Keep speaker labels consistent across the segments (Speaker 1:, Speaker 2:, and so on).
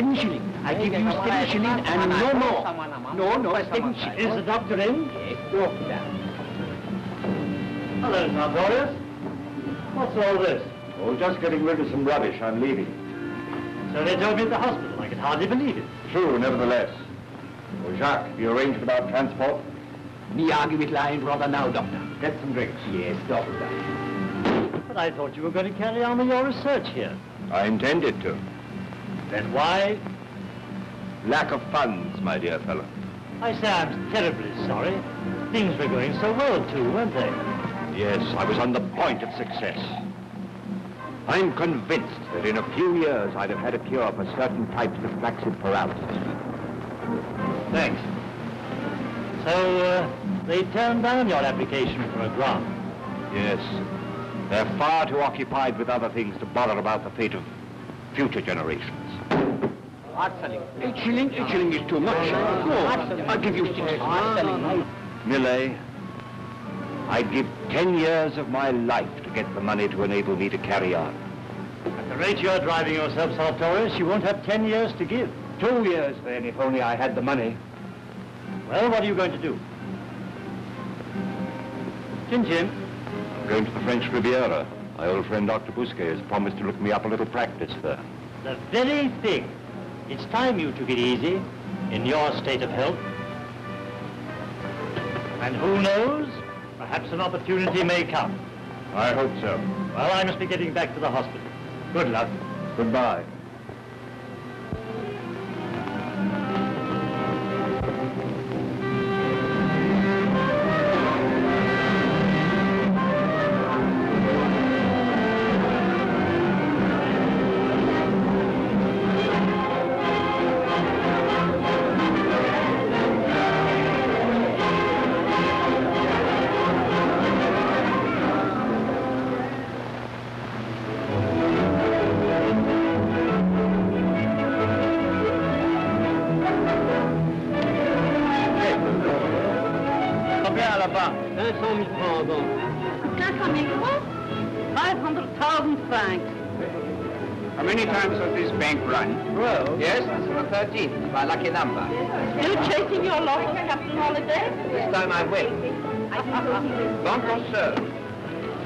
Speaker 1: 7 shillings. I give you 7 shillings and no more. No, 7 shillings.
Speaker 2: Is the doctor in?
Speaker 1: Yes, doctor.
Speaker 2: Hello, Sir Boris. What's all this?
Speaker 3: Oh, just getting rid of some rubbish. I'm leaving.
Speaker 2: So they told me at the hospital. I can hardly believe it.
Speaker 3: True, nevertheless. Oh, Jacques, you arranged about transport?
Speaker 1: Me argue with lying brother now, doctor.
Speaker 3: Get some drinks.
Speaker 1: Yes, doctor.
Speaker 2: But I thought you were going to carry on with your research here.
Speaker 3: I intended to.
Speaker 2: Then why?
Speaker 3: Lack of funds, my dear fellow.
Speaker 2: I say I'm terribly sorry. Things were going so well, too, weren't they?
Speaker 3: Yes, I was on the point of success. I'm convinced that in a few years I'd have had a cure for certain types of flaccid paralysis.
Speaker 2: Thanks. So, they turned down your application for a grant?
Speaker 3: Yes. They're far too occupied with other things to bother about the fate of future generations.
Speaker 1: 8 shillings? 8 shillings is too much. No, I'll give you 6.
Speaker 3: Millet, I'd give 10 years of my life to get the money to enable me to carry on.
Speaker 2: At the rate you're driving yourself, Sartorius, you won't have 10 years to give.
Speaker 3: 2 years, then, if only I had the money.
Speaker 2: Well, what are you going to do? Chin-Chin.
Speaker 3: I'm going to the French Riviera. My old friend Dr. Bousquet has promised to look me up a little practice there.
Speaker 2: The very thing. It's time you took it easy, in your state of health. And who knows? Perhaps an opportunity may come.
Speaker 3: I hope so.
Speaker 2: Well, I must be getting back to the hospital. Good luck.
Speaker 3: Goodbye.
Speaker 1: How many times has this bank run?
Speaker 2: Well,
Speaker 1: Yes, this is the 13th, my lucky number.
Speaker 4: Still chasing your losses, Captain Holiday?
Speaker 1: This time I will. Don't go, sir.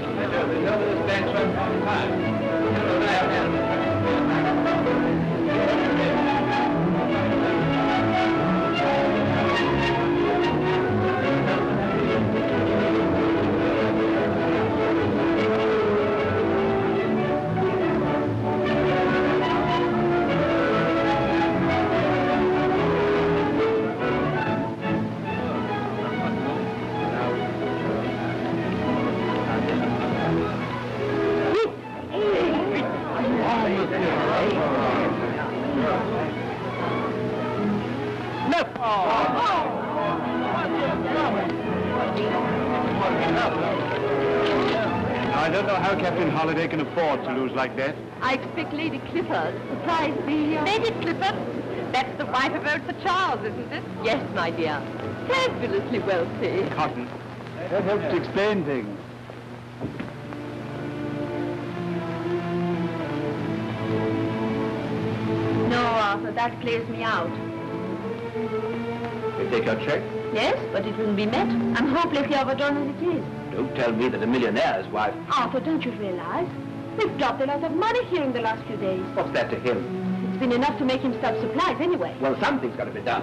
Speaker 1: This bank runs all the time.
Speaker 3: I don't know how Captain Holiday can afford to lose like that.
Speaker 4: I expect Lady Clifford surprised me. Lady Clifford? That's the wife of old Sir Charles, isn't it? Yes, my dear. Fabulously wealthy.
Speaker 3: Cotton. That helps to explain things.
Speaker 4: No, Arthur, that clears me out.
Speaker 3: You take your check?
Speaker 4: Yes, but it wouldn't be met. I'm hopelessly overdone as it is.
Speaker 1: Don't tell me that a millionaire's wife...
Speaker 4: Arthur, don't you realize? We've dropped a lot of money here in the last few days.
Speaker 1: What's that to him?
Speaker 4: It's been enough to make him stop supplies anyway.
Speaker 1: Well, something's got to be done.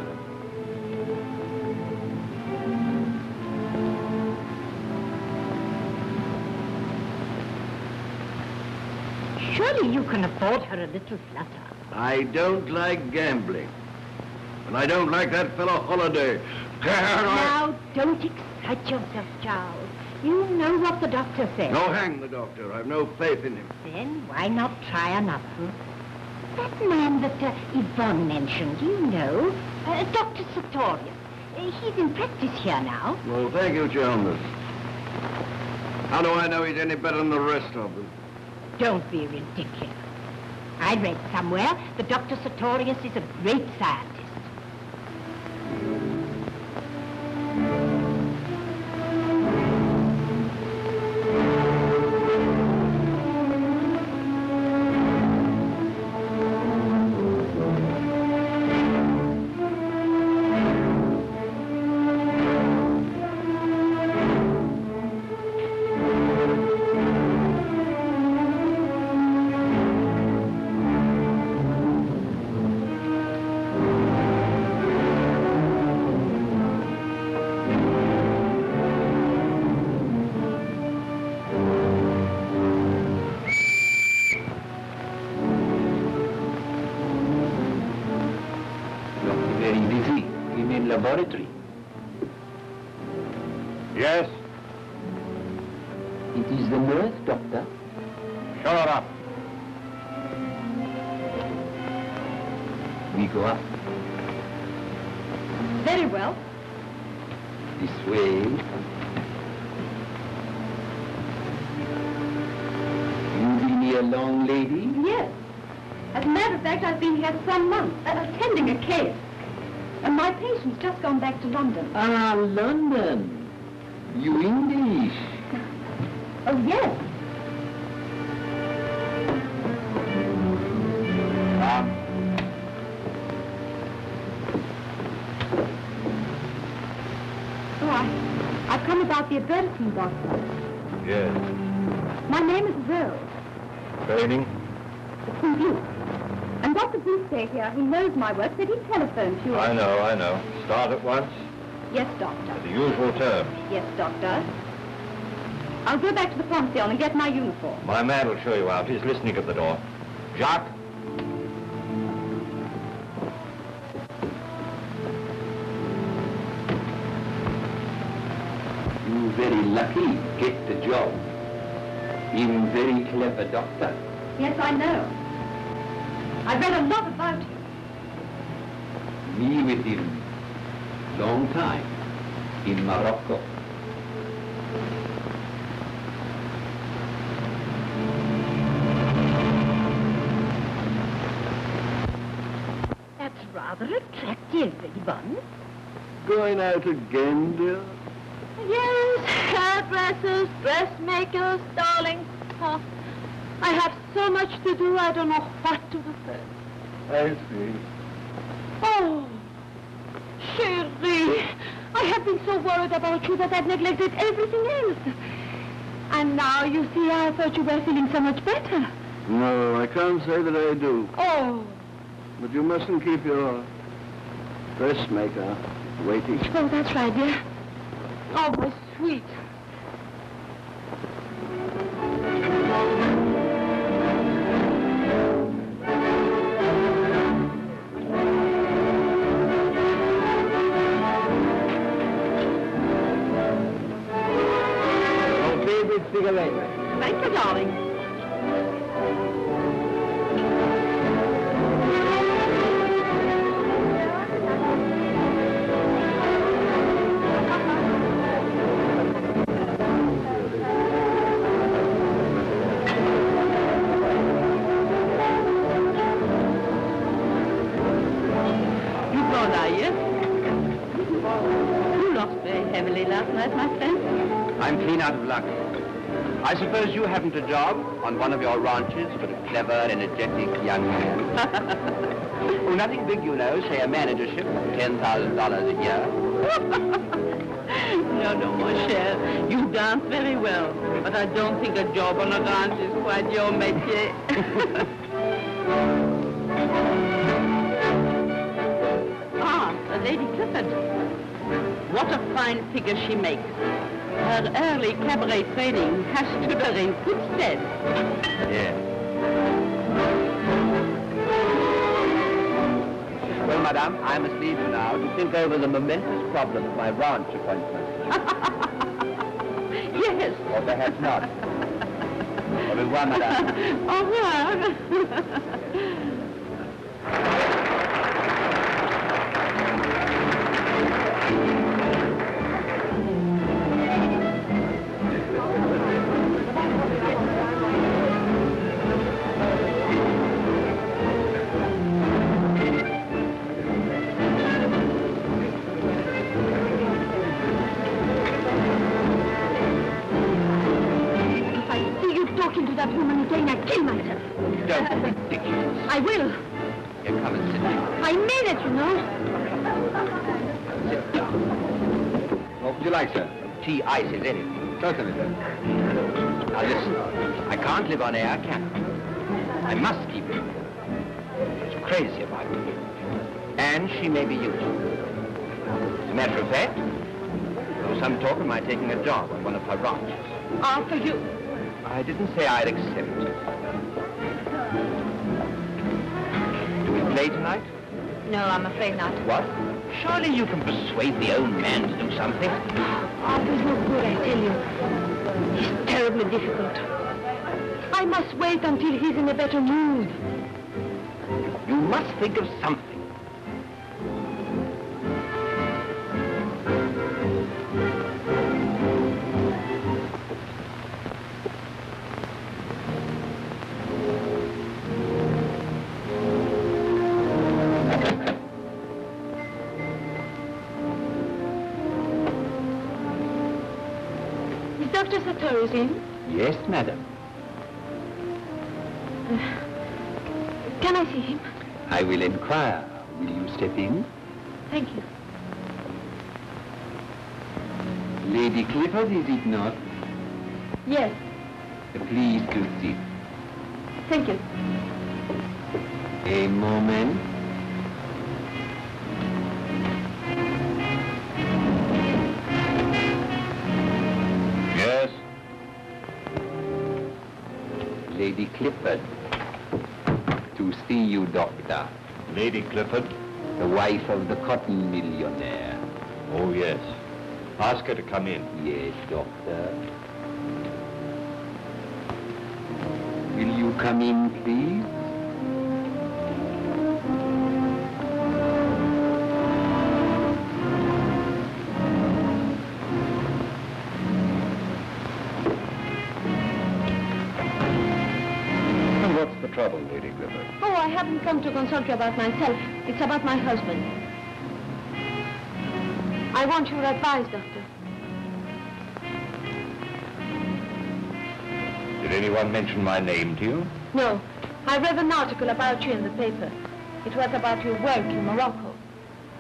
Speaker 4: Surely you can afford her a little flutter.
Speaker 3: I don't like gambling. And I don't like that fellow Holiday.
Speaker 4: Now, don't excite yourself, Charles. You know what the doctor said.
Speaker 3: No, hang the doctor. I've no faith in him.
Speaker 4: Then why not try another? That man that Yvonne mentioned, you know, Dr. Sartorius. He's in practice here now.
Speaker 3: Well, thank you, Chalmers. How do I know he's any better than the rest of them?
Speaker 4: Don't be ridiculous. I read somewhere that Dr. Sartorius is a great scientist.
Speaker 5: fine laboratory.
Speaker 3: Yes?
Speaker 5: It is the nurse, doctor.
Speaker 3: Show her up.
Speaker 5: We go up.
Speaker 4: Very well.
Speaker 5: This way. You been here long, lady?
Speaker 4: Yes. As a matter of fact, I've been here some months, attending a case. And my patient's just gone back to London.
Speaker 5: Ah, London. You English.
Speaker 4: Oh, yes. Oh, I've come about the advertisement, Doctor.
Speaker 3: Yes.
Speaker 4: My name is Rose.
Speaker 3: Training?
Speaker 4: From you. And Dr. Boothday here, who knows my work, said he'd telephone to you.
Speaker 3: I know. Start at once.
Speaker 4: Yes, Doctor.
Speaker 3: The usual terms.
Speaker 4: Yes, Doctor. I'll go back to the pension and get my uniform.
Speaker 3: My man will show you out. He's listening at the door. Jacques?
Speaker 5: You very lucky get the job. Him very clever doctor.
Speaker 4: Yes, I know. I've read a lot about him.
Speaker 5: Me with him. Long time. In Morocco.
Speaker 4: That's rather attractive, Yvonne.
Speaker 3: Going out again, dear?
Speaker 4: Yes, hairdressers, dressmakers, darling. Oh, I have so much to do, I don't know what to do first.
Speaker 3: I see.
Speaker 4: Oh, chérie, I have been so worried about you that I've neglected everything else. And now, you see, I thought you were feeling so much better.
Speaker 6: No, I can't say that I do.
Speaker 4: Oh.
Speaker 6: But you mustn't keep your dressmaker waiting.
Speaker 4: Oh, that's right, dear. Oh, my sweet.
Speaker 6: Your favorite cigarette.
Speaker 4: Thank you, darling.
Speaker 3: I'm clean out of luck. I suppose you haven't a job on one of your ranches for a clever, energetic young man. Oh, nothing big, you know, say a managership, $10,000 a year.
Speaker 7: No, mon cher. You dance very well, but I don't think a job on a ranch is quite your métier. Lady Clifford. What a fine figure she makes. Her early cabaret training has stood her in good stead.
Speaker 3: Yes. Well, madame, I must leave you now to think over the momentous problem of my ranch appointment.
Speaker 7: Yes.
Speaker 3: Or perhaps not. Au revoir, madame.
Speaker 7: Au revoir.
Speaker 4: That woman again, I kill myself.
Speaker 3: Don't be ridiculous.
Speaker 4: I will.
Speaker 3: Here, come and sit down.
Speaker 4: I mean it, you know.
Speaker 3: Sit down.
Speaker 6: What would you like, sir?
Speaker 3: Tea, ice, is anything.
Speaker 6: Certainly, sir.
Speaker 3: Now listen, I can't live on air, can I? I must keep it. She's crazy about me. And she may be useful. As a matter of fact, there was some talk of my taking a job on one of her ranches.
Speaker 4: All for you.
Speaker 3: I didn't say I'd accept. Do we play tonight?
Speaker 4: No, I'm afraid not.
Speaker 3: What? Surely you can persuade the old man to do something.
Speaker 4: Arthur's no good, I tell you. He's terribly difficult. I must wait until he's in a better mood.
Speaker 3: You must think of something.
Speaker 4: Dr. Sartorius in?
Speaker 3: Yes, madam.
Speaker 4: Can I see him?
Speaker 3: I will inquire. Will you step in?
Speaker 4: Thank you.
Speaker 3: Lady Clifford, is it not?
Speaker 4: Yes,
Speaker 3: Please to sit.
Speaker 4: thank you.
Speaker 3: A moment.
Speaker 2: Yes?
Speaker 3: Lady Clifford. To see you, doctor.
Speaker 2: Lady Clifford?
Speaker 3: The wife of the cotton millionaire.
Speaker 2: Oh, yes. Ask her to come in.
Speaker 3: Yes, doctor. Will you come in, please?
Speaker 2: And what's the trouble, Lady Clifford?
Speaker 4: Oh, I haven't come to consult you about myself. It's about my husband. I want your advice, Doctor.
Speaker 2: Did anyone mention my name to you?
Speaker 4: No, I read an article about you in the paper. It was about your work in Morocco.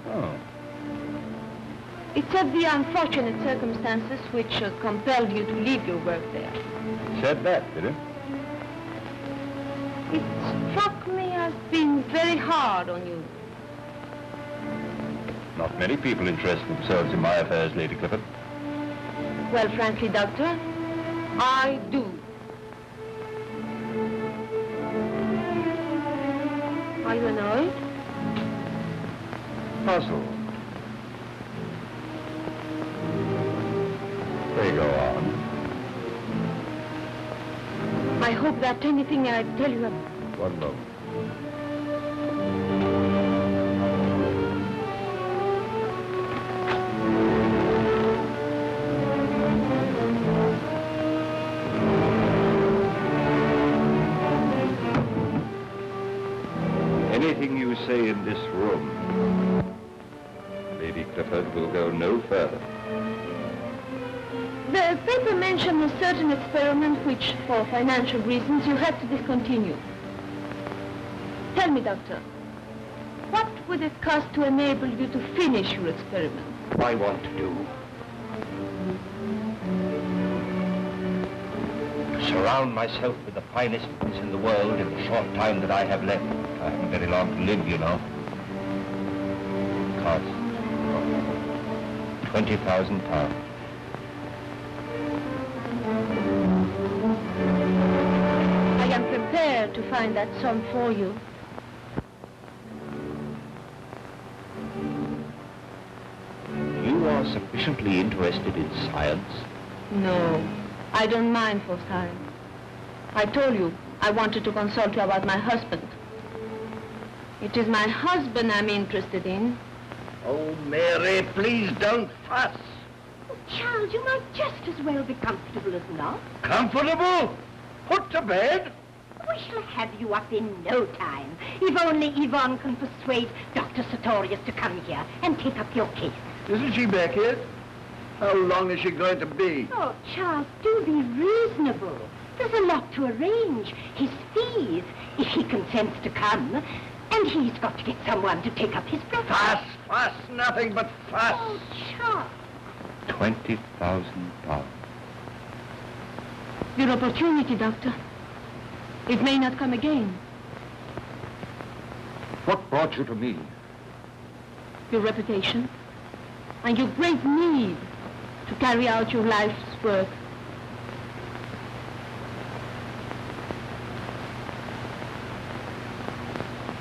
Speaker 2: Oh.
Speaker 4: It said the unfortunate circumstances which compelled you to leave your work there.
Speaker 2: Said that, did it?
Speaker 4: It struck me as being very hard on you.
Speaker 2: Not many people interest themselves in my affairs, Lady Clifford.
Speaker 4: Well, frankly, Doctor, I do. Are you annoyed?
Speaker 2: Puzzled. Pray go on.
Speaker 4: I hope that anything I tell you...
Speaker 2: One moment. Anything you say in this room, Lady Clifford, will go no further.
Speaker 4: The paper mentioned a certain experiment which, for financial reasons, you had to discontinue. Tell me, Doctor, what would it cost to enable you to finish your experiment?
Speaker 2: I want to do. To surround myself with the finest things in the world in the short time that I have left. I haven't very long to live, you know. Cost £20,000.
Speaker 4: I am prepared to find that sum for you.
Speaker 2: You are sufficiently interested in science.
Speaker 4: No, I don't mind for science. I told you I wanted to consult you about my husband. It is my husband I'm interested in.
Speaker 3: Oh, Mary, please don't fuss.
Speaker 4: Oh, Charles, you might just as well be comfortable as not.
Speaker 3: Comfortable? Put to bed?
Speaker 4: We shall have you up in no time. If only Yvonne can persuade Dr. Sartorius to come here and take up your case.
Speaker 6: Isn't she back yet? How long is she going to be?
Speaker 4: Oh, Charles, do be reasonable. There's a lot to arrange. His fees, if he consents to come. And he's got to get someone to take up his profession.
Speaker 3: Fuss, fuss, nothing but fuss.
Speaker 4: Oh, Charles.
Speaker 2: £20,000.
Speaker 4: Your opportunity, Doctor. It may not come again.
Speaker 2: What brought you to me?
Speaker 4: Your reputation and your great need to carry out your life's work.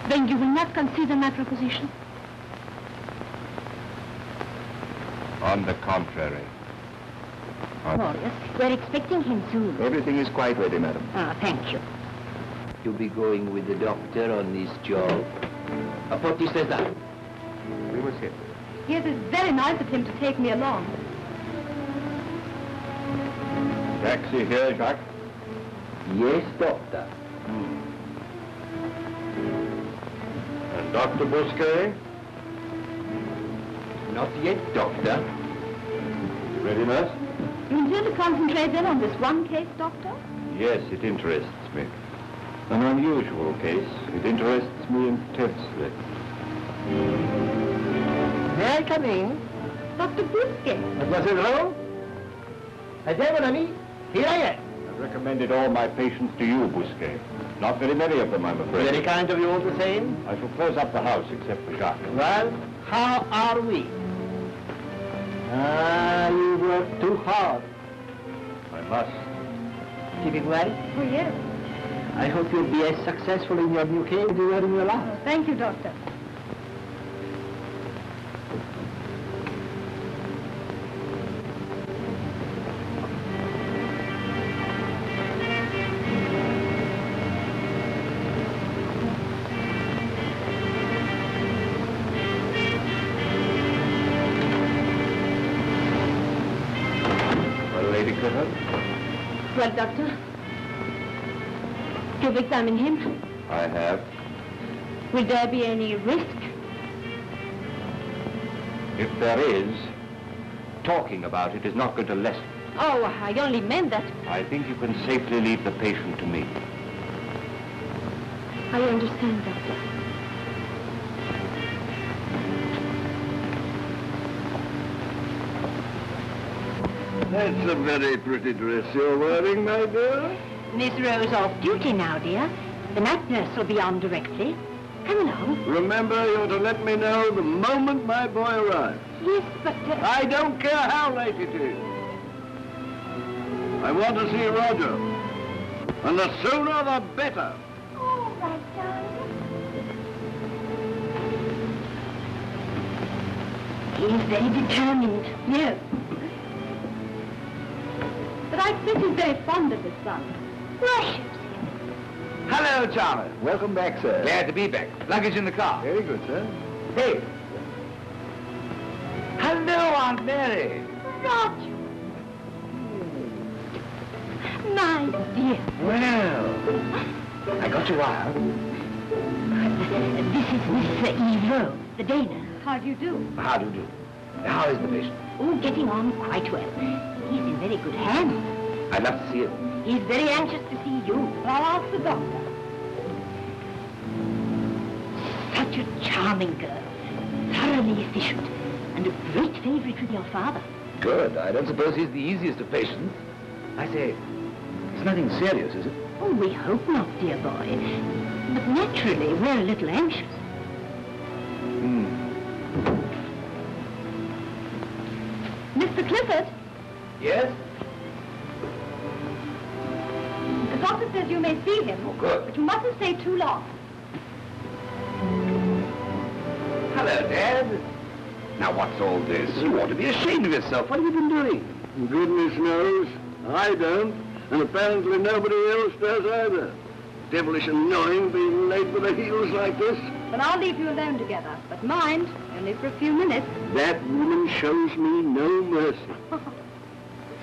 Speaker 4: Then you will not consider my proposition?
Speaker 3: On the contrary.
Speaker 8: Boris, we're expecting him soon.
Speaker 6: Everything is quite ready, madam.
Speaker 8: Ah, thank you.
Speaker 5: You'll be going with the doctor on this job. What says that?
Speaker 6: We will see.
Speaker 4: Yes, it's very nice of him to take me along.
Speaker 6: Taxi here, Jacques.
Speaker 5: Yes, doctor.
Speaker 6: And Dr. Bousquet?
Speaker 5: Not yet, doctor.
Speaker 6: You ready, nurse?
Speaker 4: You intend to concentrate then on this one case, Doctor?
Speaker 6: Yes, it interests me. An unusual case. It interests me intensely.
Speaker 2: May I come in?
Speaker 4: Dr. Bousquet.
Speaker 2: Mademoiselle Rowe? Madame, mon ami, here I am.
Speaker 6: I've recommended all my patients to you, Bousquet. Not very many of them, I'm afraid.
Speaker 2: Very kind of you all the same.
Speaker 6: I shall close up the house except for Jacques.
Speaker 2: Well, how are we? You work too hard.
Speaker 6: I must.
Speaker 2: Keeping well?
Speaker 4: Oh, yes.
Speaker 2: I hope you'll be as successful in your new case as you were in your last.
Speaker 4: Thank you, Doctor.
Speaker 6: Well, Lady Clifford?
Speaker 4: Well, Doctor, you've examined him.
Speaker 6: I have.
Speaker 4: Will there be any risk?
Speaker 3: If there is, talking about it is not going to lessen.
Speaker 4: Oh, I only meant that.
Speaker 3: I think you can safely leave the patient to me.
Speaker 4: I understand, Doctor.
Speaker 6: That's a very pretty dress you're wearing, my dear.
Speaker 8: Miss Rose off duty now, dear. The night nurse will be on directly. Come along.
Speaker 6: Remember, you're to let me know the moment my boy arrives.
Speaker 8: Yes, but...
Speaker 6: I don't care how late it is. I want to see Roger. And the sooner the better.
Speaker 8: Oh, my darling. He's very determined.
Speaker 4: Yes. But I expect he's very fond of his son.
Speaker 8: Worships him.
Speaker 3: Hello, Charlie.
Speaker 6: Welcome back, sir.
Speaker 3: Glad to be back. Luggage in the car.
Speaker 6: Very good, sir.
Speaker 3: Hey. Hello, Aunt Mary.
Speaker 8: Roger. My dear.
Speaker 3: Well, I got you wild.
Speaker 8: This is Miss Eve Rose, the Dana.
Speaker 4: How do you do?
Speaker 3: How do you do? How is the patient?
Speaker 8: Oh, getting on quite well. He's in very good hands.
Speaker 3: I'd love to see him.
Speaker 8: He's very anxious to see you.
Speaker 4: Well, I'll ask the doctor.
Speaker 8: Such a charming girl, thoroughly efficient, and a great favorite with your father.
Speaker 3: Good. I don't suppose he's the easiest of patients. I say, it's nothing serious, is it?
Speaker 8: Oh, we hope not, dear boy. But naturally, we're a little anxious.
Speaker 4: Mr. Clifford,
Speaker 3: Yes?
Speaker 4: the doctor says you may see him.
Speaker 3: Oh, good.
Speaker 4: But you mustn't stay too long.
Speaker 3: Hello, Dad. Now, what's all this? You ought to be ashamed of yourself. What have you been doing?
Speaker 6: Goodness knows. I don't. And apparently nobody else does either. Devilish annoying being laid with the heels like this.
Speaker 4: Then I'll leave you alone together. But mind, only for a few minutes.
Speaker 6: That woman shows me no mercy.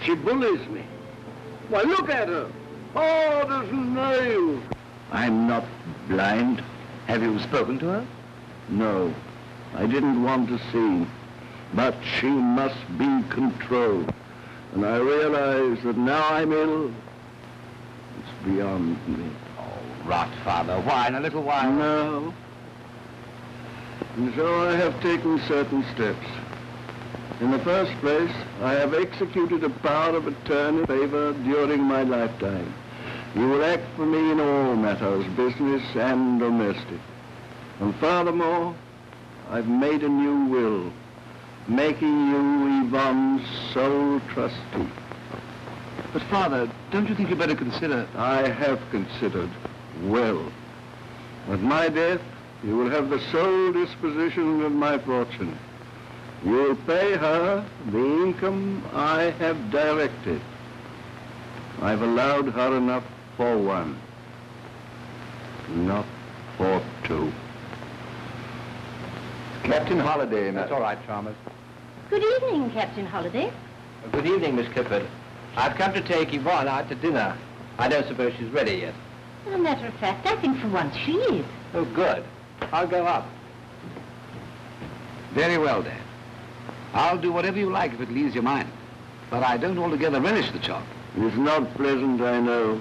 Speaker 6: She bullies me. Why, look at her. Hard as nails. I'm not blind.
Speaker 3: Have you spoken to her?
Speaker 6: No, I didn't want to see. But she must be controlled. And I realize that now I'm ill. It's beyond me.
Speaker 3: Oh, rot, Father. Why, in a little while?
Speaker 6: No. And so I have taken certain steps. In the first place, I have executed a power of attorney in favor during my lifetime. You will act for me in all matters, business and domestic. And furthermore, I've made a new will, making you Yvonne's sole trustee.
Speaker 3: But, Father, don't you think you better consider...
Speaker 6: I have considered well. At my death, you will have the sole disposition of my fortune. You'll pay her the income I have directed. I've allowed her enough for one, not for two.
Speaker 3: Captain Holliday, that's all right, Chalmers.
Speaker 8: Good evening, Captain Holliday.
Speaker 3: Good evening, Miss Clifford. I've come to take Yvonne out to dinner. I don't suppose she's ready yet.
Speaker 8: As a matter of fact, I think for once she is.
Speaker 3: Oh, good. I'll go up.
Speaker 9: Very well, Dad. I'll do whatever you like if it'll ease your mind. But I don't altogether relish the job.
Speaker 6: It's not pleasant, I know,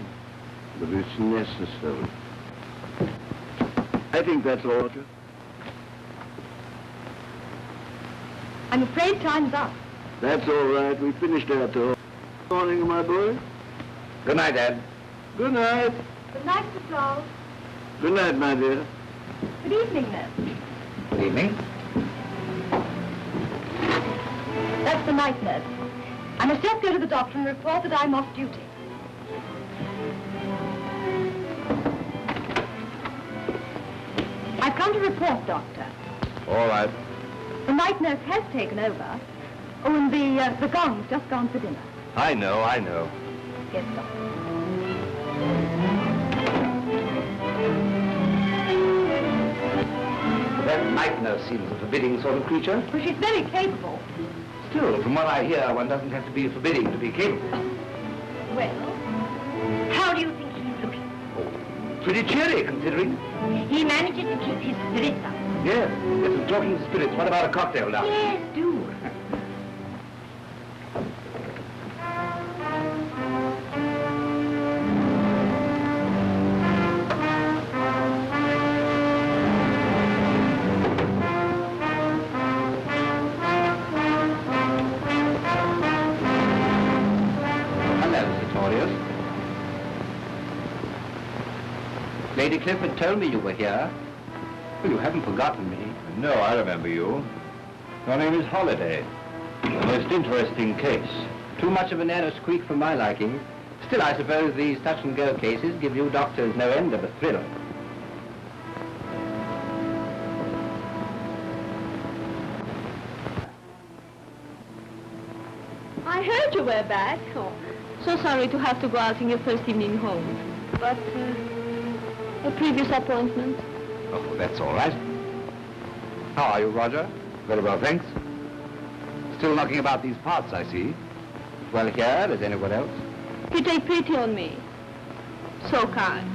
Speaker 6: but it's necessary. I think that's all, Roger.
Speaker 8: I'm afraid time's up.
Speaker 6: That's all right. We finished our talk. Good morning, my boy.
Speaker 3: Good night, Dad.
Speaker 6: Good night.
Speaker 8: Good night, Mr. Charles.
Speaker 6: Good night, my dear.
Speaker 8: Good evening, nurse.
Speaker 3: Good evening.
Speaker 8: That's the night nurse. I must just go to the doctor and report that I'm off duty. I've come to report, Doctor.
Speaker 3: All right.
Speaker 8: The night nurse has taken over. Oh, and the gong's just gone for dinner.
Speaker 3: I know.
Speaker 8: Yes, Doctor.
Speaker 3: That night nurse seems a forbidding sort of creature.
Speaker 8: Well, she's very capable.
Speaker 3: Still, from what I hear, one doesn't have to be forbidding to be capable.
Speaker 8: Well, how do you think he's looking?
Speaker 3: Oh, pretty cheery, considering.
Speaker 8: He manages to keep his spirits up.
Speaker 3: Yes, and talking to spirits, what about a cocktail now?
Speaker 8: Yes, do.
Speaker 3: Lady Clifford told me you were here. Well, you haven't forgotten me.
Speaker 2: No, I remember you. Your name is Holliday. A most interesting case.
Speaker 3: Too much of a narrow squeak for my liking. Still, I suppose these touch-and-go cases give you doctors no end of a thrill.
Speaker 4: I heard you were back. Oh, so sorry to have to go out in your first evening home. But a previous appointment.
Speaker 9: Oh, that's all right. How are you, Roger? Very well, thanks. Still knocking about these parts, I see.
Speaker 3: Well, here as anyone else.
Speaker 4: You take pity on me. So kind.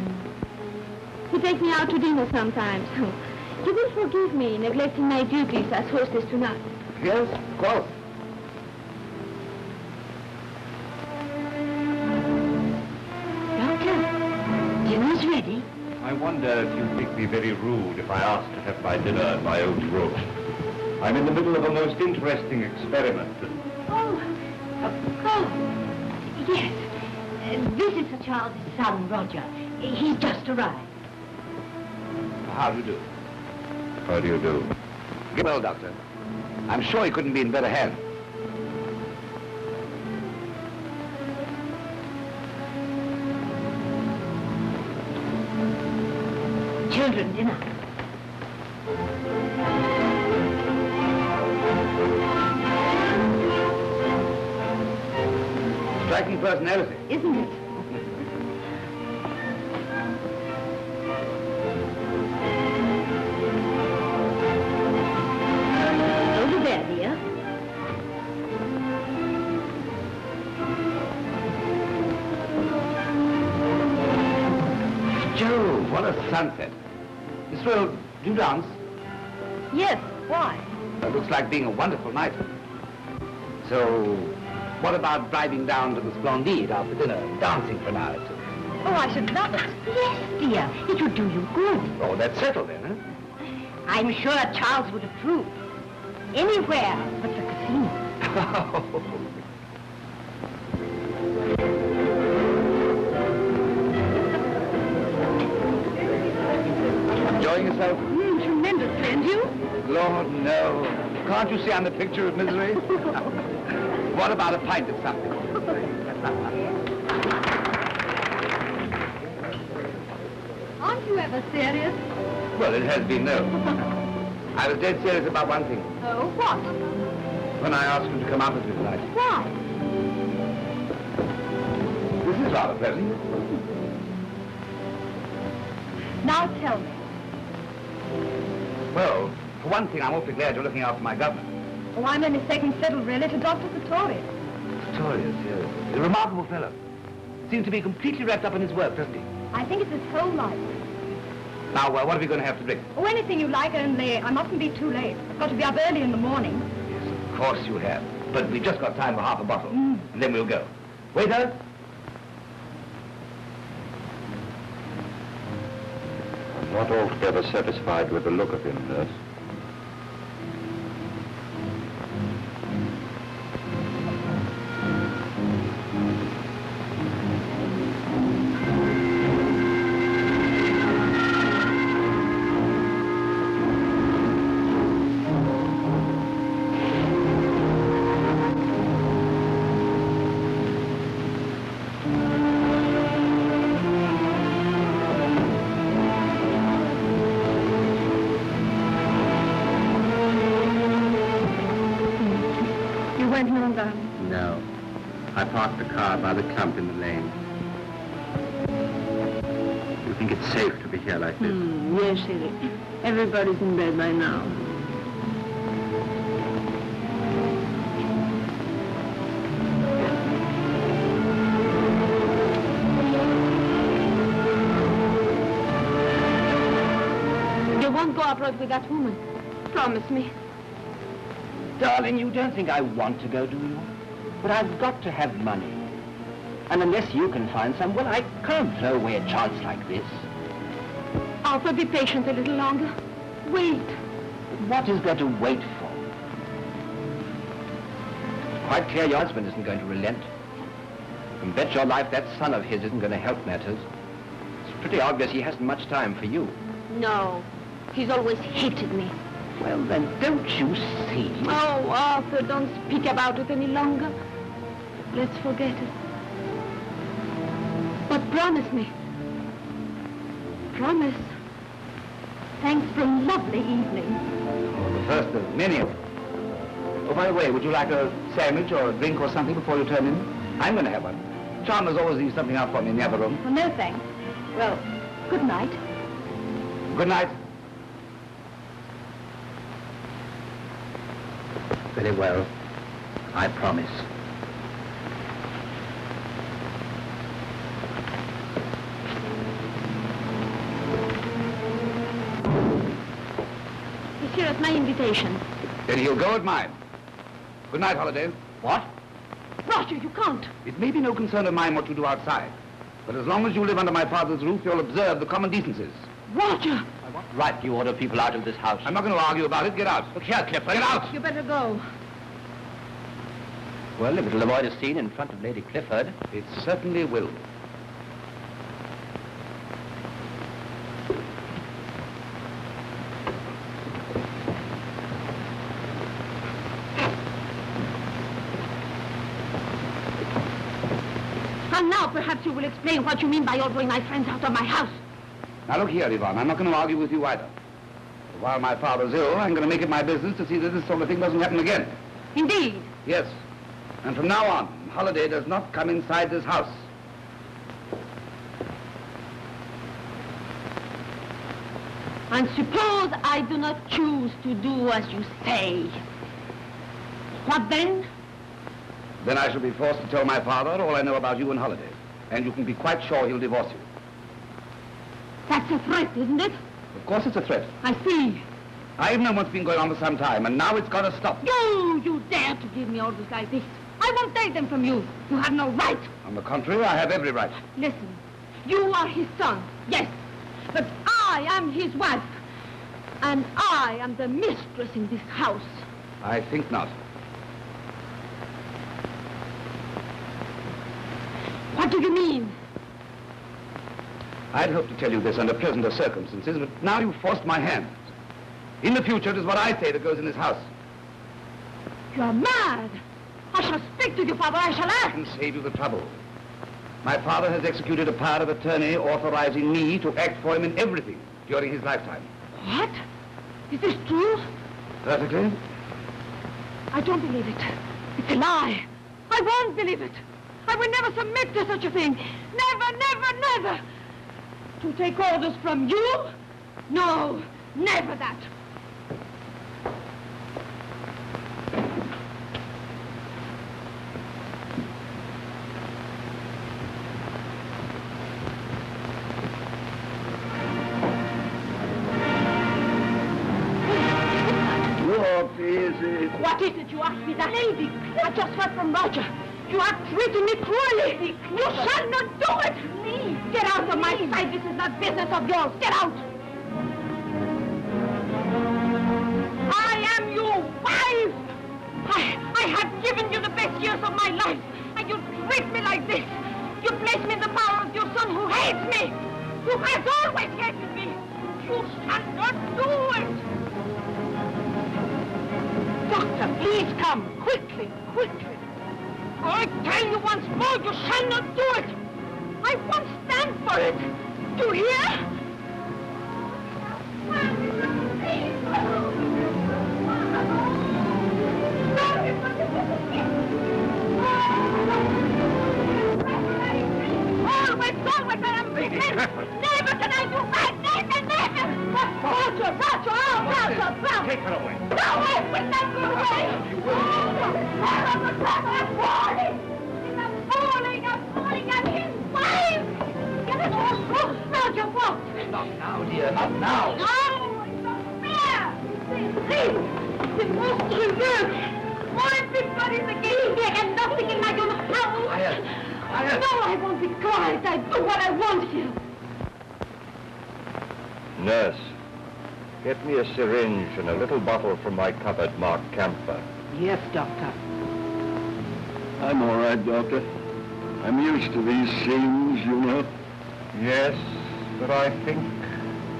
Speaker 4: You take me out to dinner sometimes. You will forgive me neglecting my duties as hostess tonight.
Speaker 3: Yes, of course.
Speaker 8: Doctor, dinner's ready.
Speaker 2: I wonder if you'd think me very rude if I asked to have my dinner in my own room. I'm in the middle of a most interesting experiment.
Speaker 8: Oh, yes. This is Sir Charles' son, Roger. He's just arrived.
Speaker 3: How do you do?
Speaker 2: How do you do?
Speaker 9: Well, Doctor, I'm sure he couldn't be in better hands.
Speaker 8: Children, dinner.
Speaker 3: Striking personality.
Speaker 8: Isn't it? Over there, dear.
Speaker 3: Jove, what a sunset. Miss Will, do you dance?
Speaker 8: Yes, why?
Speaker 3: It looks like being a wonderful night. So, what about driving down to the Splendide after dinner and dancing for an hour or two?
Speaker 8: Oh, I should love it. Yes, dear. It would do you good.
Speaker 3: Oh, that's settled then, huh?
Speaker 8: I'm sure Charles would approve. Anywhere but the casino.
Speaker 3: Enjoying yourself?
Speaker 8: Tremendously. And you?
Speaker 3: Lord, no. Can't you see I'm the picture of misery? What about a pint of something?
Speaker 8: Aren't you ever serious?
Speaker 3: Well, it has been, no. I was dead serious about one thing.
Speaker 8: Oh, what?
Speaker 9: when I asked you to come out with me tonight.
Speaker 8: Why?
Speaker 9: This is rather pleasant.
Speaker 8: Now tell me.
Speaker 9: Well, for one thing, I'm awfully glad you're looking after my governor.
Speaker 8: Oh, I'm only second fiddle, really, to Dr. Pretorius.
Speaker 9: Pretorius, yes. He's a remarkable fellow. Seems to be completely wrapped up in his work, doesn't he?
Speaker 8: I think it's his whole life.
Speaker 9: Now, what are we going to have to drink?
Speaker 8: Oh, anything you like, only I mustn't be too late. I've got to be up early in the morning.
Speaker 9: Yes, of course you have. But we've just got time for half a bottle. And then we'll go. Waiter?
Speaker 2: I'm not altogether satisfied with the look of him, nurse.
Speaker 3: No. I parked the car by the clump in the lane. You think it's safe to be here like this?
Speaker 4: Yes, Eric. Everybody's in bed by now. You won't go abroad with that woman. Promise me.
Speaker 3: Darling, you don't think I want to go, do you? But I've got to have money. And unless you can find some, well, I can't throw away a chance like this.
Speaker 4: Arthur, be patient a little longer. Wait.
Speaker 3: What is there to wait for? It's quite clear your husband isn't going to relent. You can bet your life that son of his isn't going to help matters. It's pretty obvious he hasn't much time for you.
Speaker 4: No. He's always hated me.
Speaker 3: Well, then, don't you see?
Speaker 4: Oh, Arthur, don't speak about it any longer. Let's forget it. But promise me. Promise.
Speaker 8: Thanks for a lovely evening.
Speaker 9: Oh, the first of many of them. Oh, by the way, would you like a sandwich or a drink or something before you turn in? I'm going to have one. Chalmers always leaves something out for me in the other room.
Speaker 8: Well, no thanks. Well, good night.
Speaker 9: Good night.
Speaker 3: Very well. I promise.
Speaker 4: He's here at my invitation.
Speaker 9: Then he'll go at mine. Good night, Holliday. What?
Speaker 4: Roger, you can't.
Speaker 9: It may be no concern of mine what you do outside, but as long as you live under my father's roof, you'll observe the common decencies.
Speaker 4: Roger!
Speaker 3: What right do you order people out of this house?
Speaker 9: I'm not going to argue about it. Get out. Look here, Clifford. Get out!
Speaker 4: You better go.
Speaker 3: Well, if it'll avoid a scene in front of Lady Clifford.
Speaker 9: It certainly will.
Speaker 4: And now perhaps you will explain what you mean by ordering my friends out of my house.
Speaker 9: Now look here, Yvonne, I'm not going to argue with you either. While my father's ill, I'm going to make it my business to see that this sort of thing doesn't happen again.
Speaker 4: Indeed.
Speaker 9: Yes. And from now on, Holiday does not come inside this house.
Speaker 4: And suppose I do not choose to do as you say. What then?
Speaker 9: Then I shall be forced to tell my father all I know about you and Holiday. And you can be quite sure he'll divorce you.
Speaker 4: That's a threat, isn't it?
Speaker 9: Of course it's a threat.
Speaker 4: I see.
Speaker 9: I've known what's been going on for some time, and now it's got to stop.
Speaker 4: You dare to give me orders like this. I won't take them from you. You have no right.
Speaker 9: On the contrary, I have every right.
Speaker 4: Listen, you are his son, yes. But I am his wife. And I am the mistress in this house.
Speaker 9: I think not.
Speaker 4: What do you mean?
Speaker 9: I'd hoped to tell you this under pleasanter circumstances, but now you've forced my hand. In the future, it is what I say that goes in this house.
Speaker 4: You are mad. I shall speak to your father. I shall
Speaker 9: I
Speaker 4: ask.
Speaker 9: can save you the trouble. My father has executed a power of attorney authorizing me to act for him in everything during his lifetime.
Speaker 4: What? Is this true?
Speaker 9: Perfectly.
Speaker 4: I don't believe it. It's a lie. I won't believe it. I will never submit to such a thing. Never, never, never. To take orders from you? No, never that. What is it you ask me that? Lady, I just heard from Roger. You are treating me cruelly. You shall not do it. Please, get out of my sight. This is not business of yours. Get out. I am your wife. I have given you the best years of my life, and you treat me like this. You place me in the power of your son who hates me, who has always hated me. You shall not do it. Doctor, please come. Quickly, quickly. I tell you once more, you shall not do it. I won't stand for it. Do you hear? Always, I am begin. Never can I do that. Never, never. Roger.
Speaker 2: Take her away.
Speaker 4: No, I will not go away.
Speaker 2: You will.
Speaker 4: I'm falling. I'm his wife. Get it all through. Roger, what?
Speaker 3: Not now, dear, not now.
Speaker 4: No, it's not fair. Please, the most reversed. Everybody's against me. I have nothing in my own house.
Speaker 3: Quiet.
Speaker 4: No, I won't be quiet. I do what I want here.
Speaker 2: Nurse, get me a syringe and a little bottle from my cupboard marked camphor.
Speaker 7: Yes, Doctor.
Speaker 6: I'm all right, Doctor. I'm used to these scenes, you know.
Speaker 2: Yes, but I think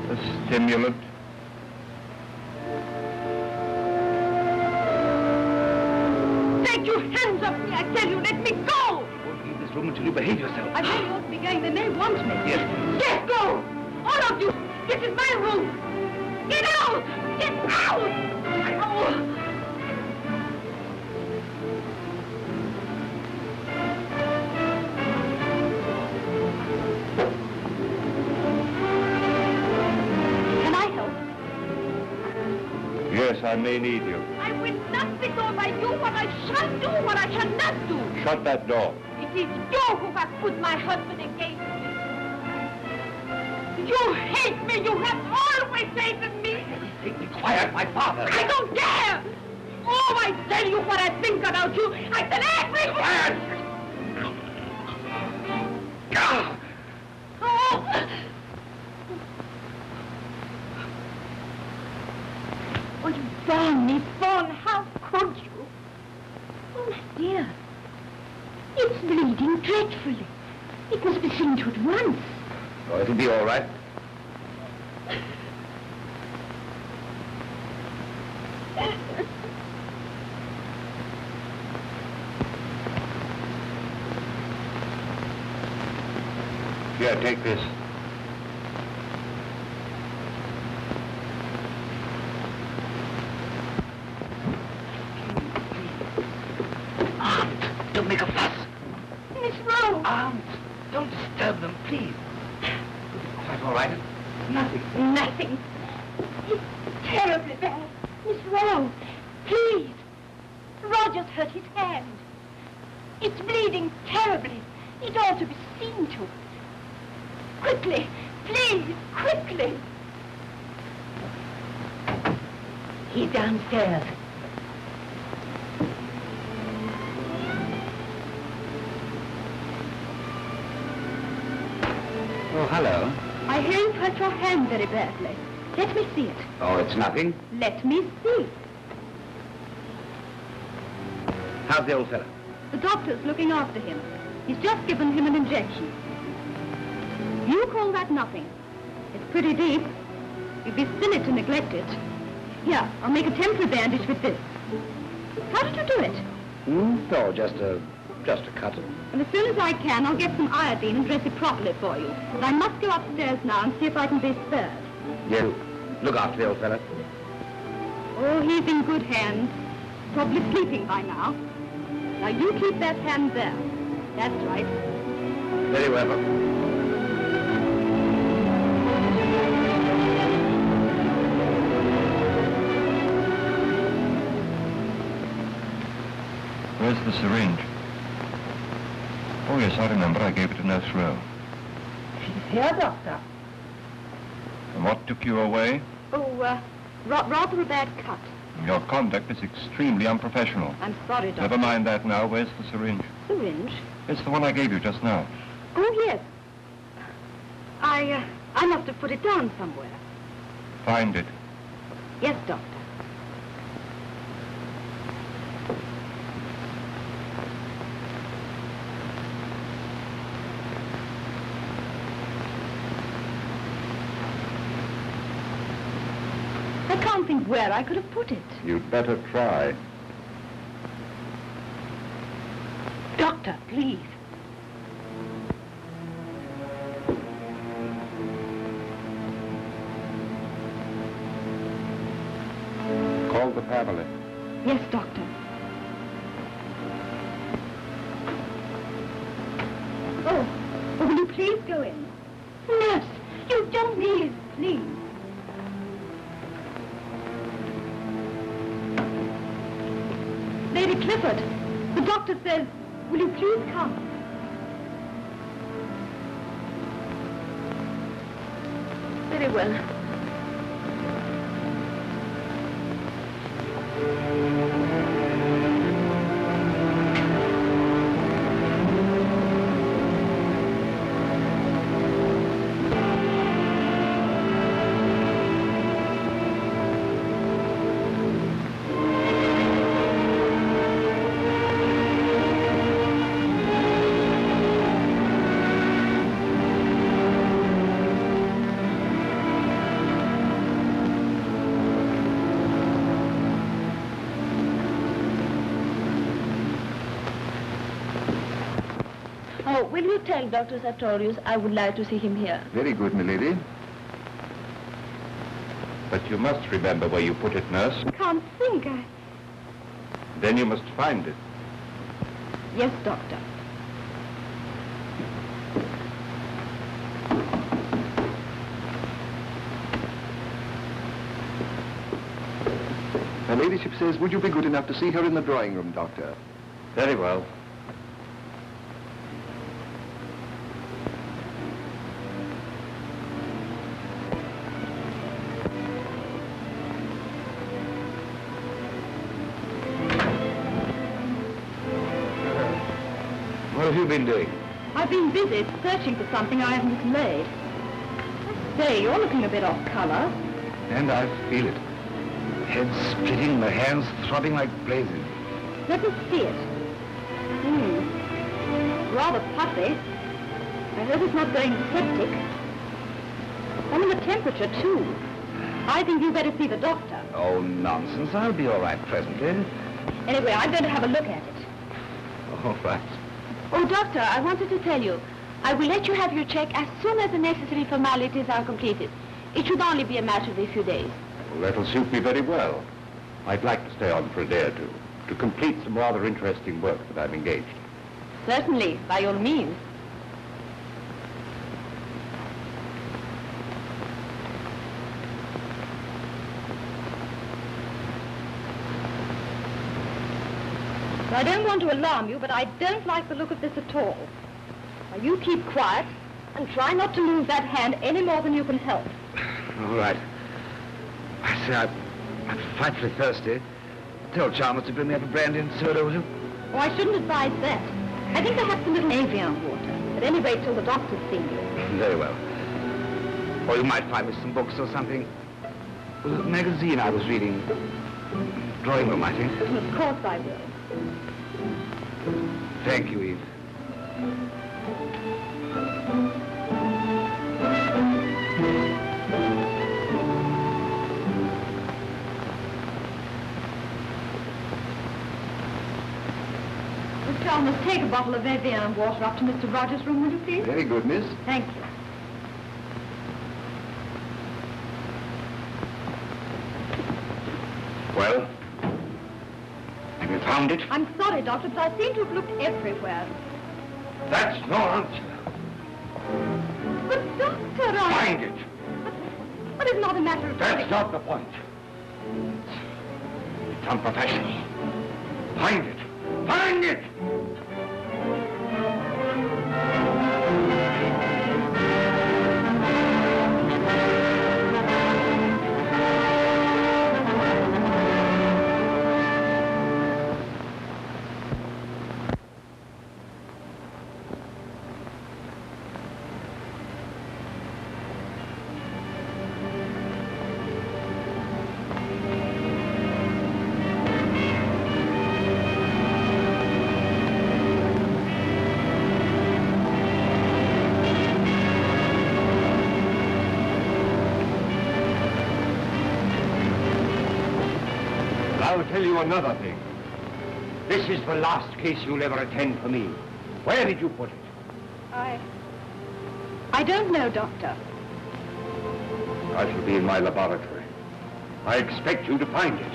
Speaker 2: a stimulant.
Speaker 4: Take your hands off me, I tell you. Let me go.
Speaker 3: You won't leave this room until you behave yourself.
Speaker 4: I really ought to be going. They may want me.
Speaker 3: Yes.
Speaker 4: Get go! All of you! This is my room! Get out! Get out! Oh. Can I help?
Speaker 2: Yes, I may need you.
Speaker 4: I will not be told by you what I shall do, what I shall not do.
Speaker 2: Shut that door.
Speaker 4: It is you who have put my husband against me. You hate me. You have always hated me.
Speaker 3: Be quiet, my father.
Speaker 4: I don't care. Oh, I tell you what I think about you. I tell everyone. Oh. Oh, you Fawn, Miss Fawn, how could you? Oh, my dear. It's bleeding dreadfully. It must be seen to at once.
Speaker 3: Oh, it'll be all right.
Speaker 2: Here, take this.
Speaker 3: Aunt, don't make a fuss.
Speaker 4: Miss Rose.
Speaker 3: Aunt, don't disturb them, please. Quite all right. Nothing.
Speaker 4: Nothing. It's terribly bad. Miss Rose, please. Roger's hurt his hand. It's bleeding terribly. It ought to be seen to. Quickly, please, quickly.
Speaker 8: He's downstairs.
Speaker 3: Oh, hello.
Speaker 4: I hear you've hurt your hand very badly. Let me see it.
Speaker 3: Oh, it's nothing.
Speaker 4: Let me see.
Speaker 3: How's the old fellow?
Speaker 4: The doctor's looking after him. He's just given him an injection. You call that nothing. It's pretty deep. You'd be silly to neglect it. Here, I'll make a temporary bandage with this. How did you do it?
Speaker 3: Oh, just a cut.
Speaker 4: And as soon as I can, I'll get some iodine and dress it properly for you. But I must go upstairs now and see if I can be spared.
Speaker 3: You. Look after the old fellow.
Speaker 4: Oh, he's in good hands.
Speaker 7: Probably sleeping by now. Now you keep that hand there. That's right.
Speaker 9: Very well.
Speaker 2: Where's the syringe? Oh, yes, I remember. I gave it to Nurse Rowe.
Speaker 7: She's here, Doctor.
Speaker 2: And what took you away?
Speaker 7: Oh, rather a bad cut.
Speaker 2: Your conduct is extremely unprofessional.
Speaker 7: I'm sorry, Doctor.
Speaker 2: Never mind that now. Where's the syringe?
Speaker 7: Syringe?
Speaker 2: It's the one I gave you just now.
Speaker 7: Oh, yes. I must have put it down somewhere.
Speaker 2: Find it.
Speaker 7: Yes, Doctor. I can't think where I could have put it.
Speaker 2: You'd better try.
Speaker 7: Doctor, please.
Speaker 2: Call the family.
Speaker 7: Yes, Doctor. Oh, will you please go in? Nurse, you don't need, please. Lady Clifford, the doctor says, will you please come? Very well. Oh, will you tell Dr. Sartorius I would like to see him here?
Speaker 2: Very good, milady. But you must remember where you put it, nurse.
Speaker 7: I can't think.
Speaker 2: Then you must find it.
Speaker 7: Yes, Doctor.
Speaker 10: Her ladyship says, would you be good enough to see her in the drawing room, Doctor?
Speaker 2: Very well.
Speaker 9: What have you been doing?
Speaker 7: I've been busy searching for something I haven't mislaid. I say, you're looking a bit off color.
Speaker 9: And I feel it. Head splitting, the hands throbbing like blazes.
Speaker 7: Let me see it. Rather puffy. I hope it's not going septic. And the temperature, too. I think you better see the doctor.
Speaker 9: Oh, nonsense. I'll be all right presently.
Speaker 7: Anyway, I'm going to have a look at it.
Speaker 9: All right.
Speaker 4: Oh, Doctor, I wanted to tell you, I will let you have your check as soon as the necessary formalities are completed. It should only be a matter of a few days.
Speaker 2: Well, that'll suit me very well. I'd like to stay on for a day or two, to complete some rather interesting work that I'm engaged in.
Speaker 4: Certainly, by all means.
Speaker 7: I don't want to alarm you, but I don't like the look of this at all. Now, you keep quiet and try not to move that hand any more than you can help.
Speaker 9: All right. I say, I'm frightfully thirsty. Tell Chalmers to bring me up a brandy and soda, will you?
Speaker 7: Oh, I shouldn't advise that. I think perhaps a little avian water. At any rate, till the doctor's seen you.
Speaker 9: Very well. Or you might find me some books or something. It was a magazine I was reading. Drawing room, I think.
Speaker 7: Of course I will.
Speaker 9: Thank you, Eve.
Speaker 7: Miss Chalmers, take a bottle of Evian water up to Mr. Rogers' room, will you please?
Speaker 10: Very good, miss.
Speaker 7: Thank you.
Speaker 2: Well? Have you found it?
Speaker 7: I'm sorry, Doctor, but I seem to have looked everywhere.
Speaker 2: That's no answer.
Speaker 7: But, Doctor,
Speaker 2: Find it.
Speaker 7: But it's not a matter of...
Speaker 2: That's not the point. It's unprofessional. Find it. Find it! I'll tell you another thing. This is the last case you'll ever attend for me. Where did you put it?
Speaker 7: I don't know, Doctor.
Speaker 2: I shall be in my laboratory. I expect you to find it.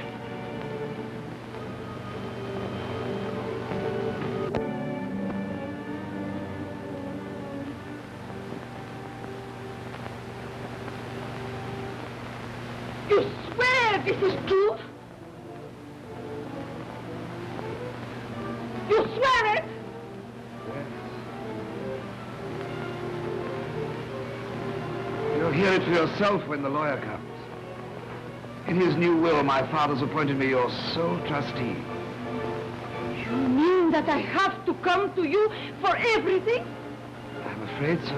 Speaker 4: You swear this is true? You swear it?
Speaker 9: You'll hear it for yourself when the lawyer comes. In his new will, my father's appointed me your sole trustee.
Speaker 4: You mean that I have to come to you for everything?
Speaker 9: I'm afraid so.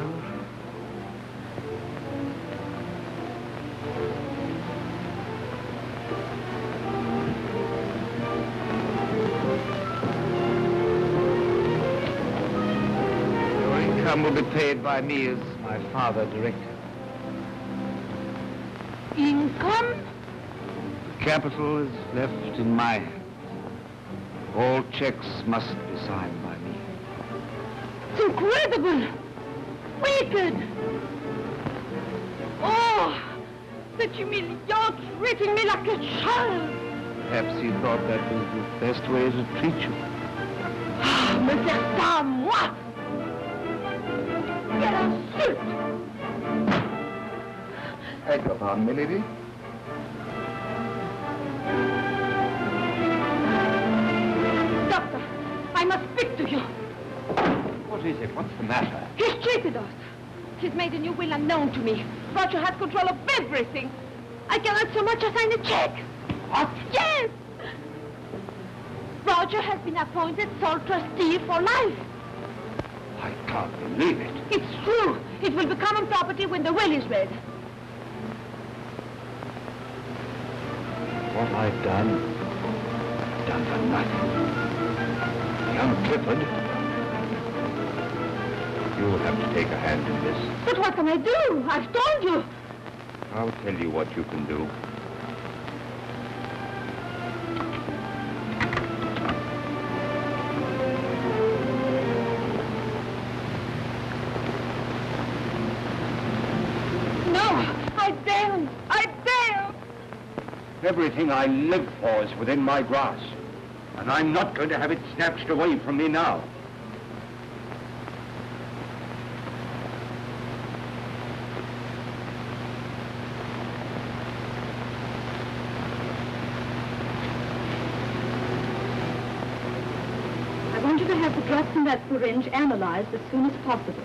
Speaker 9: Your income will be paid by me as my father directed.
Speaker 4: Income?
Speaker 9: The capital is left in my hands. All checks must be signed by me.
Speaker 4: It's incredible! Wicked! Oh, that humiliant, treating me like a child!
Speaker 9: Perhaps he thought that was the best way to treat you.
Speaker 4: Ah, me faire ça à moi! Quelle insulte!
Speaker 10: Beg your pardon, milady.
Speaker 4: Doctor, I must speak to you.
Speaker 2: What is it? What's the matter?
Speaker 4: He's cheated us. He's made a new will unknown to me. Roger has control of everything. I cannot so much as sign a check.
Speaker 2: What?
Speaker 4: Yes! Roger has been appointed sole trustee for life.
Speaker 2: I can't believe it.
Speaker 4: It's true. It will be common property when the will is read.
Speaker 2: What I've done for nothing. Young Clifford, you'll have to take a hand in this.
Speaker 4: But what can I do? I've told you.
Speaker 2: I'll tell you what you can do.
Speaker 4: No, I daren't. I daren't.
Speaker 2: Everything I live for is within my grasp, and I'm not going to have it snatched away from me now.
Speaker 7: I want you to have the drops in that syringe analyzed as soon as possible.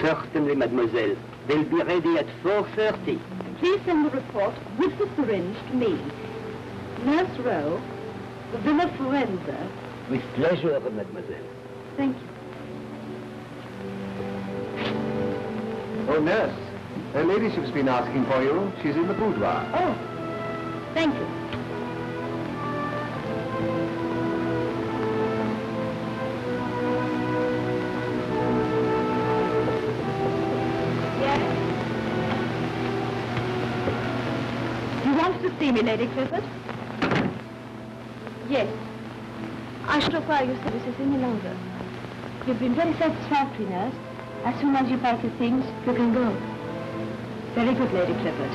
Speaker 5: Certainly, mademoiselle. They'll be ready at 4:30.
Speaker 7: Please send the report with the syringe to me. Nurse Rowe, Villa Forenza.
Speaker 5: With pleasure, mademoiselle.
Speaker 7: Thank you.
Speaker 10: Oh, nurse. Her ladyship's been asking for you. She's in the boudoir.
Speaker 7: Oh, thank you. Yes? You want to see me, Lady Clifford? Yes. I should require your services any longer. You've been very satisfactory, nurse. As soon as you pack your things, you can go. Very good, Lady Clifford.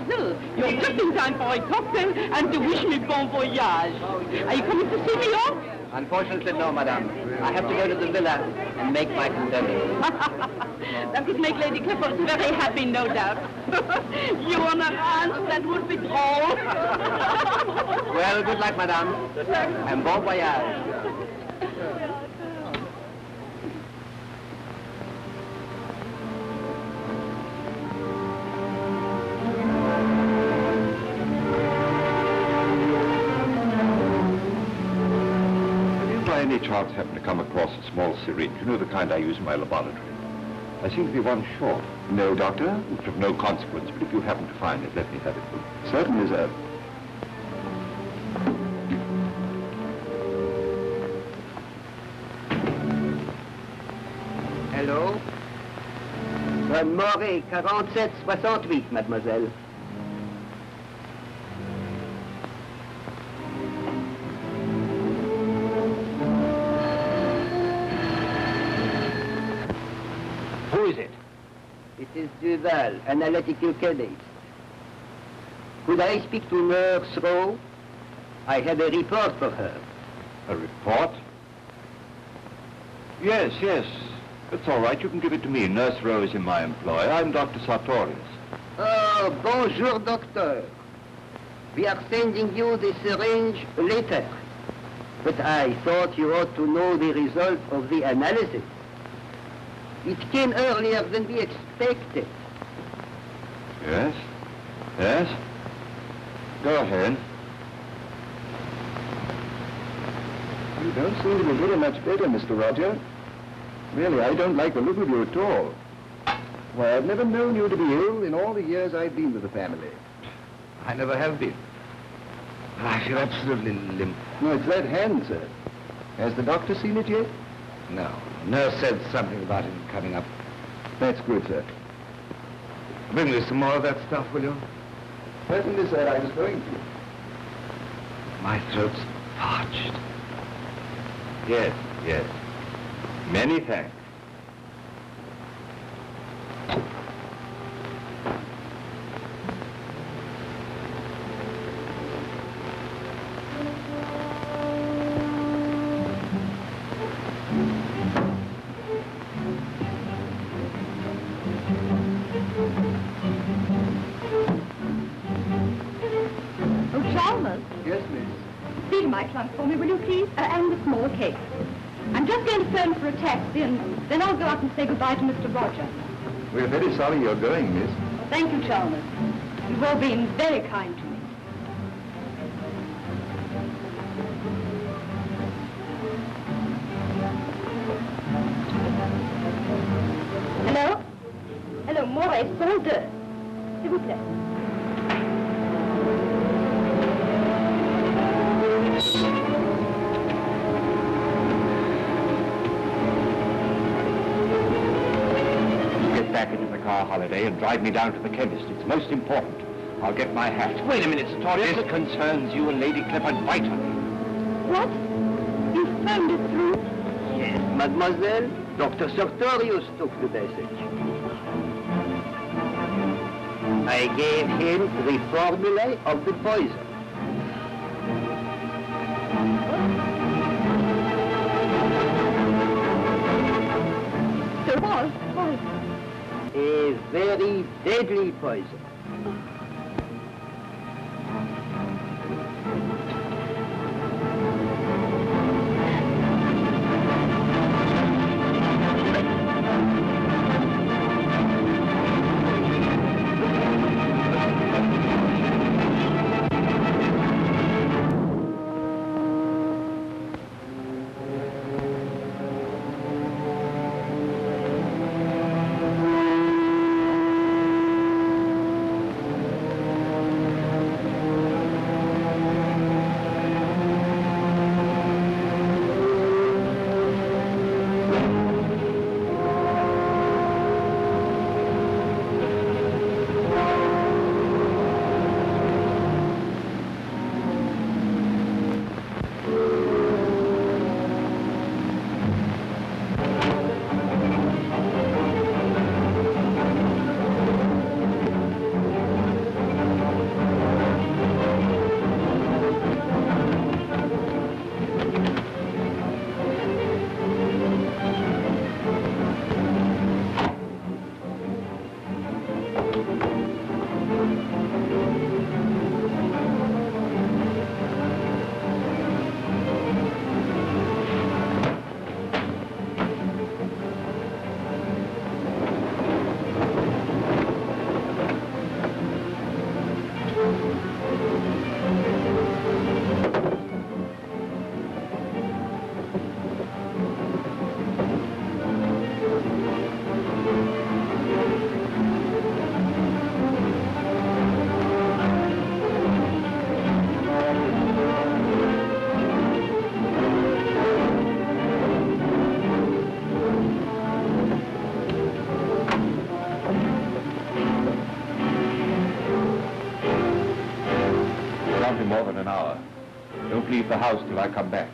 Speaker 11: mademoiselle. You're just in time for a cocktail and to wish me bon voyage. Are you coming to see me off?
Speaker 3: Unfortunately, no, madame. I have to go to the villa and make my condolence.
Speaker 11: That would make Lady Clifford very happy, no doubt. You on a ranch, that would be all.
Speaker 3: Well, good luck, madame. And bon voyage.
Speaker 2: Any chance happen to come across a small syringe? You know, the kind I use in my laboratory. I seem to be one short.
Speaker 6: No, Doctor?
Speaker 2: It's of no consequence, but if you happen to find it, let me have it.
Speaker 6: Certainly, sir.
Speaker 3: Hello? Morey, 47-68, mademoiselle.
Speaker 9: Who is it?
Speaker 3: It is Duval, analytical case. Could I speak to Nurse Rowe? I have a report for her.
Speaker 2: A report? Yes, yes. That's all right. You can give it to me. Nurse Rowe is in my employ. I'm Dr. Sartorius.
Speaker 3: Oh, bonjour, doctor. We are sending you the syringe later. But I thought you ought to know the result of the analysis. It came earlier than we expected.
Speaker 2: Yes? Yes? Go ahead.
Speaker 6: You don't seem to be very much better, Mr. Roger. Really, I don't like the look of you at all. Why, I've never known you to be ill in all the years I've been with the family.
Speaker 9: I never have been. I feel absolutely limp.
Speaker 6: No, it's that hand, sir. Has the doctor seen it yet?
Speaker 9: No. Nurse said something about him coming up.
Speaker 6: That's good, sir.
Speaker 9: Bring me some more of that stuff, will you?
Speaker 6: Certainly, sir, I was going to.
Speaker 9: My throat's parched.
Speaker 2: Yes, yes. Many thanks.
Speaker 6: Yes, miss.
Speaker 8: Fill my trunk for me, will you please? And a small cake. I'm just going to phone for a taxi, and then I'll go up and say goodbye to Mr. Roger.
Speaker 6: We're very sorry you're going, miss.
Speaker 8: Well, thank you, Chalmers. You've all been very kind to me. Hello? Hello, Morey, sans deux. S'il vous plaît.
Speaker 2: Get back into the car, Holiday, and drive me down to the chemist. It's most important. I'll get my hat.
Speaker 3: Wait a minute, Sartorius.
Speaker 2: This concerns you and Lady Clifford vitally.
Speaker 8: What? You phoned it through?
Speaker 3: Yes, mademoiselle. Dr. Sartorius took the message. I gave him the formula of the poison.
Speaker 8: There was poison.
Speaker 3: A very deadly poison.
Speaker 2: be more than an hour. Don't leave the house till I come back.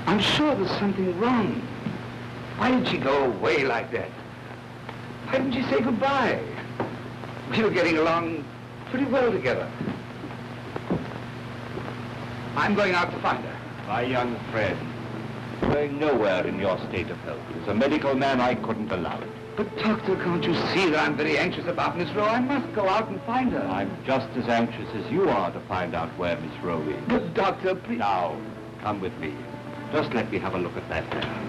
Speaker 9: I'm sure there's something wrong. Why did she go away like that? Why didn't she say goodbye? We were getting along pretty well together. I'm going out to find her.
Speaker 2: My young friend, going nowhere in your state of health. As a medical man, I couldn't allow it.
Speaker 9: But, Doctor, can't you see that I'm very anxious about Miss Rowe? I must go out and find her.
Speaker 2: I'm just as anxious as you are to find out where Miss Rowe is.
Speaker 9: But, Doctor, please...
Speaker 2: Now, come with me. Just let me have a look at that there.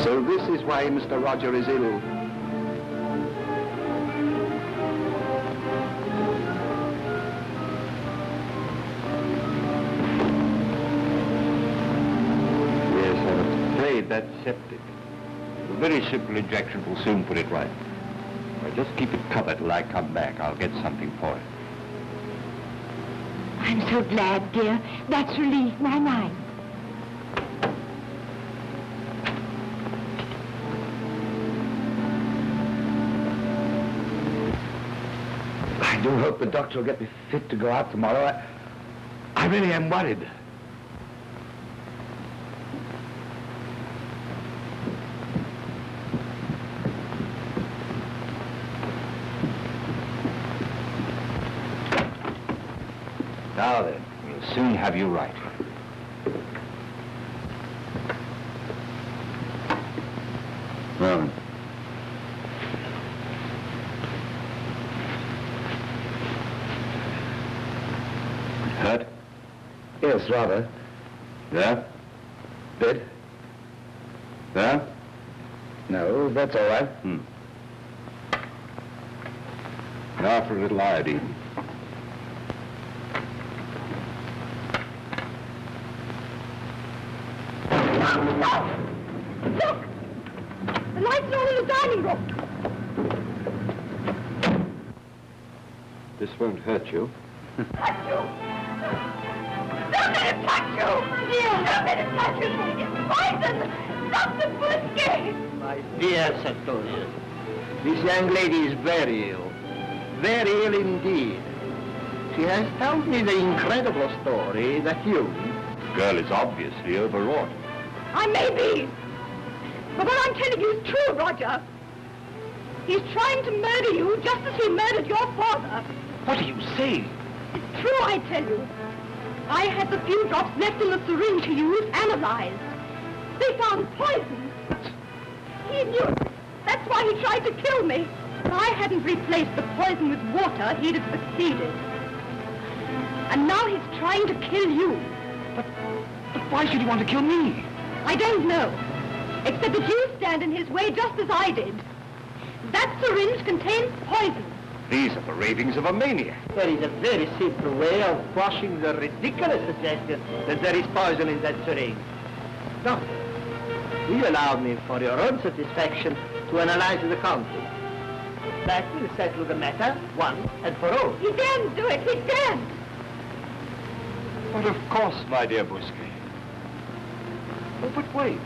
Speaker 9: So this is why Mr. Roger is ill.
Speaker 2: Yes, I'm afraid that's septic. A very simple injection will soon put it right. Well, just keep it covered till I come back. I'll get something for it.
Speaker 7: I'm so glad, dear. That's relieved my mind.
Speaker 9: I do hope the doctor will get me fit to go out tomorrow. I really am worried.
Speaker 2: Now then, we'll soon have you right.
Speaker 6: Well then.
Speaker 2: Hurt?
Speaker 9: Yes, rather.
Speaker 2: There?
Speaker 9: Dead?
Speaker 2: There?
Speaker 10: No, that's all right.
Speaker 2: Now for a little iodine.
Speaker 8: Stop! Look! The lights are all in the dining room.
Speaker 2: This won't hurt you.
Speaker 8: Touch you! Don't let him touch you! Don't let him touch you! It's poison! Stop the whiskey!
Speaker 3: My dear Sartorius, this young lady is very ill. Very ill indeed. She has told me the incredible story that you...
Speaker 2: The girl is obviously overwrought.
Speaker 8: I may be. But what I'm telling you is true, Roger. He's trying to murder you just as he murdered your father.
Speaker 9: What are you saying?
Speaker 8: It's true, I tell you. I had the few drops left in the syringe he used analyzed. They found poison. He knew it. That's why he tried to kill me. If I hadn't replaced the poison with water, he'd have succeeded. And now he's trying to kill you.
Speaker 9: But why should he want to kill me?
Speaker 8: I don't know. Except that you stand in his way just as I did. That syringe contains poison.
Speaker 2: These are the ravings of a maniac.
Speaker 3: There is a very simple way of quashing the ridiculous suggestion that there is poison in that syringe. Doctor, will you allow me, for your own satisfaction, to analyze the contents? That will settle the matter once and for all.
Speaker 8: He daren't do it. He daren't.
Speaker 2: But of course, my dear Bousquet.
Speaker 9: Oh, but wait.